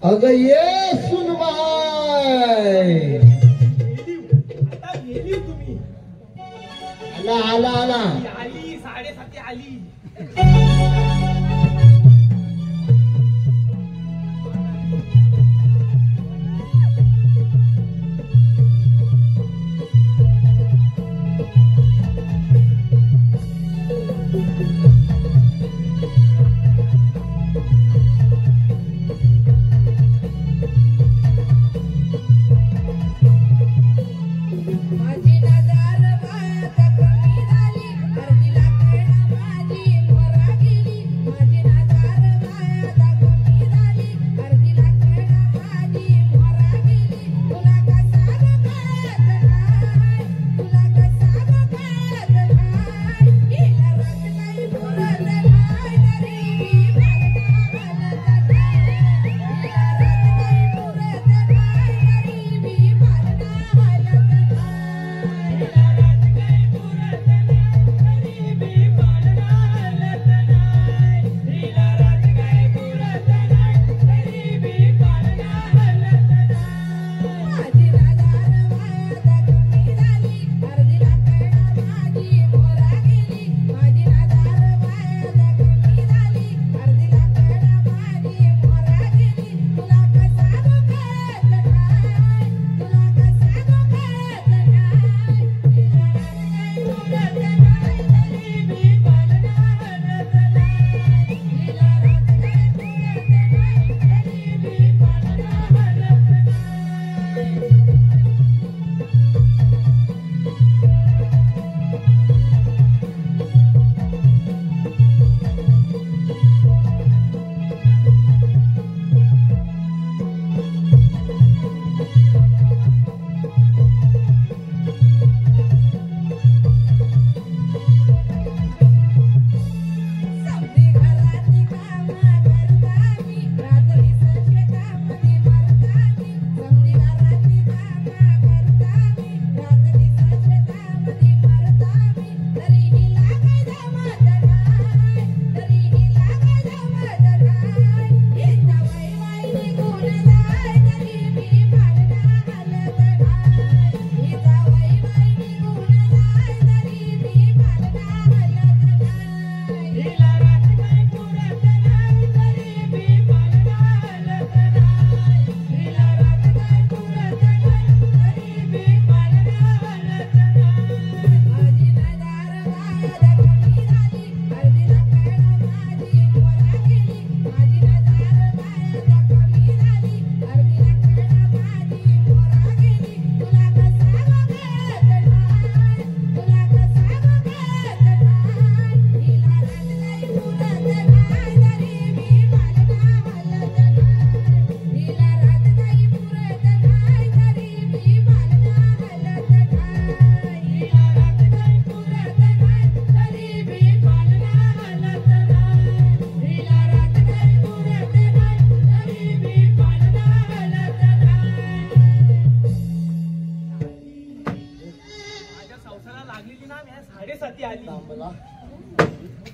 अगं ये सुनबाई. आता गेली तुम्ही. आला आला आला. आली 7:30 आली.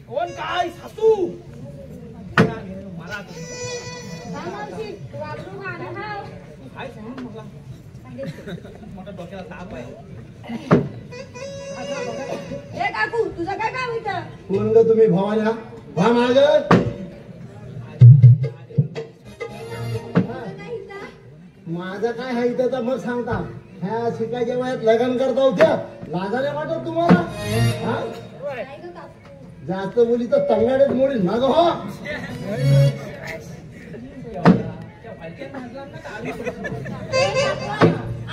कोण काय सासू मला काय म्हणून म्हटला मोठा डोक्याला ताप आहे. ए काकू तुझं काय काम इथं? कोण ग तुम्ही भवान्या भा माग माझं काय आहे इथं तर मग सांगता. ह्या शिकायच्या वयात लग्न करता होत्या लाजाने वाटत तुम्हाला. हा जास्त बोली तर तंगाडेच मोडील माग हो.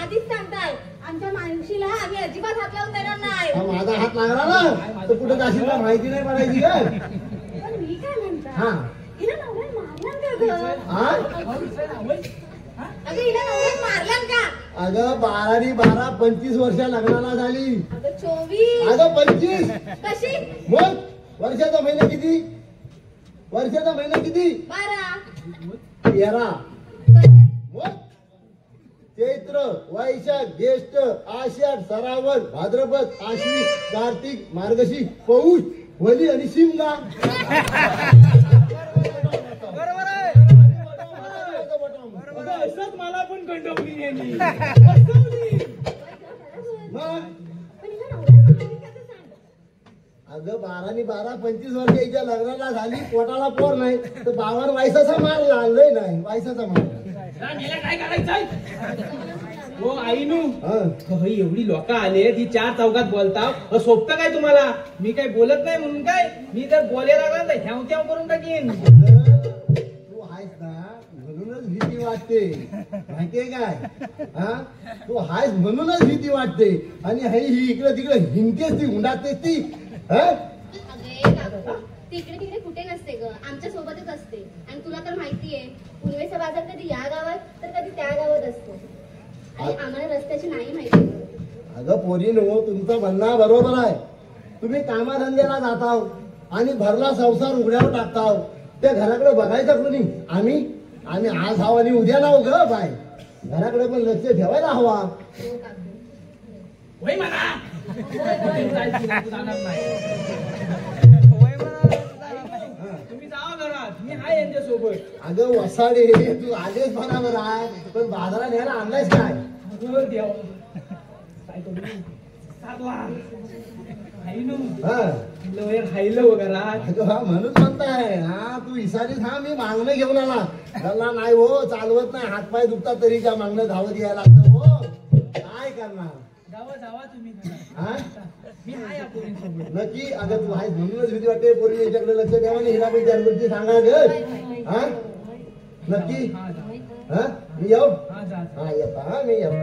आधीच सांगताय आमच्या माणशीला आम्ही अजिबात हात लावून देणार नाही. माझा हात लागला ना तर कुठे जाशील का माहिती नाही पडायची का. पण मी काय म्हणता हा हिला नवऱ्याने मारलं का हा अगं हिला नवऱ्याने मारलं का? अगं 12 25 वर्ष लग्नाला झाली. अगं 24 अगं 25 कशी मग वर्षाचा महिना किती? वर्षाचा महिना किती? 12 13 मग चैत्र वैशाख ज्येष्ठ आषाढ श्रावण भाद्रपद आश्विन कार्तिक मार्गशीर्ष पौष वली आणि शिमगा. म्हणूनच मला पण गंडवली यांनी. फसवली. मग पण हिला नवरा महाविकाचं सांग. अगं 12 25 वर्ष याच्या लग्नाला झाली, पोटाला पोर नाही तर बाबांना वायसाचा मार लागलाय नाही, वायसाचा मार. गेला काय करायचंय हो आईनू. हा. ही एवढी लोक आले ती चार चौकात बोलता सोपतं काय तुम्हाला? मी काही बोलत नाही म्हणून काय? मी जर बोलायला लागला तर ह्याव त्याव करून टाकीन. तू आहेस ना म्हणूनच भीती वाटते, माहितीये काय? हा, तू आहेस म्हणूनच भीती वाटते. आणि ही इकडे तिकडे हिंडतेस ती, हुंडातेस ती. हा? अगे काकू, ती इकडे तिकडे कुठे नसते ग, आमच्या सोबतच असते. आणि तुला तर माहितीये पुनवेचा बाजार कधी या गावात तर कधी त्या गावात असतो. आणि आम्हाला रस्त्याची नाही माहिती. अगं पोरीनो, तुमचं म्हणणं बरोबर आहे. तुम्ही कामाधंद्याला जाताव आणि भरला संसार उघड्यावर टाकताव, त्या घराकडे बघायचं कोणी? आम्ही आज हाव आणि उद्या नाव ग बाय. घराकडे पण लक्ष ठेवायला हवा. हो काकू. होय म्हणा. जाणार नाही. तुम्ही जावा घरात, मी आहे यांच्या सोबत. अगं वसाडे, तू आलेच बरोबर आहे, पण बाजारात न्यायला आणलायस काय? अगं देव काय करू? सारला. आईनू हा. हायलं वगैरे. अगं हा म्हणून म्हणताय. हा, तू इसारी थांब, मी मागणं घेऊन आला. त्याला नाही हो, चालवत नाही, हातपाय दुखतात तरी त्या मागणं धावत यायला लागतं हो. काय करणार? जावा जावा तुम्ही घरात. हा, मी आहे या पोरींसोबत. नक्की. अगं तू आहेस म्हणूनच भीती वाटते. पोरी याच्याकडे लक्ष द्यावा आणि हिला पण चार गोष्टी सांगा ग. हा, नक्की. हा जा. हा, मी येऊ. हा जा. हा, येता. हा, मी येता.